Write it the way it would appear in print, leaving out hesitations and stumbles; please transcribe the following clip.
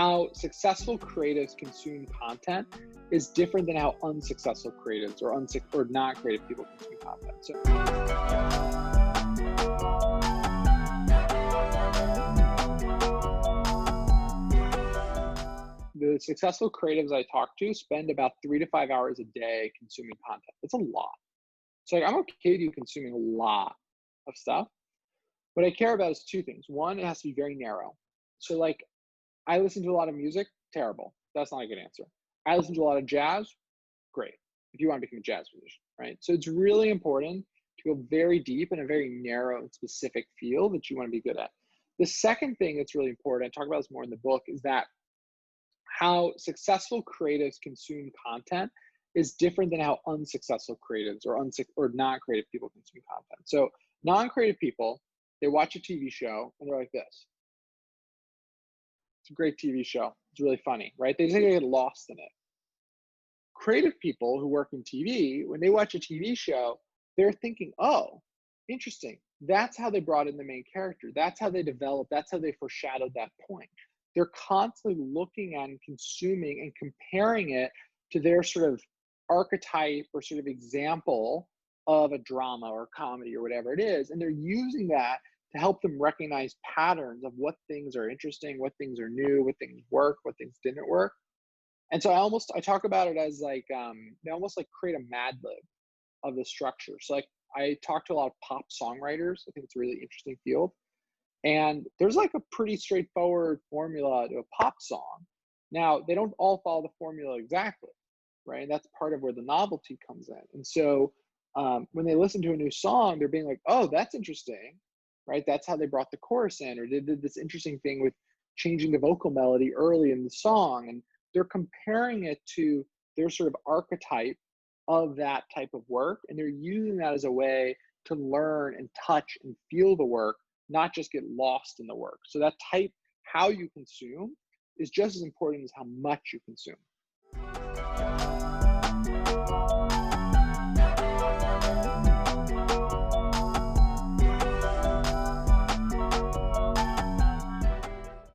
how successful creatives consume content is different than how unsuccessful creatives or non-creative people consume content. So the successful creatives I talk to spend about 3 to 5 hours a day consuming content. That's a lot. So I'm okay with you consuming a lot of stuff. What I care about is two things. One, it has to be very narrow. So like, I listen to a lot of music, terrible. That's not a good answer. I listen to a lot of jazz, great. If you want to become a jazz musician, right? So it's really important to go very deep in a very narrow and specific field that you want to be good at. The second thing that's really important, I talk about this more in the book, is that how successful creatives consume content is different than how unsuccessful creatives or non-creative people consume content. So non-creative people, they watch a TV show and they're like this. It's a great TV show. It's really funny, right? They just get lost in it. Creative people who work in TV, when they watch a TV show, they're thinking, oh, interesting. That's how they brought in the main character. That's how they developed. That's how they foreshadowed that point. They're constantly looking at and consuming and comparing it to their sort of archetype or sort of example of a drama or comedy or whatever it is. And they're using that to help them recognize patterns of what things are interesting, what things are new, what things work, what things didn't work. And so I talk about it as like, they almost like create a Mad Lib of the structure. So like I talk to a lot of pop songwriters. I think it's a really interesting field. And there's like a pretty straightforward formula to a pop song. Now, they don't all follow the formula exactly, right? And that's part of where the novelty comes in. And so when they listen to a new song, they're being like, oh, that's interesting, right? That's how they brought the chorus in, or they did this interesting thing with changing the vocal melody early in the song. And they're comparing it to their sort of archetype of that type of work. And they're using that as a way to learn and touch and feel the work, not just get lost in the work. So that how you consume is just as important as how much you consume.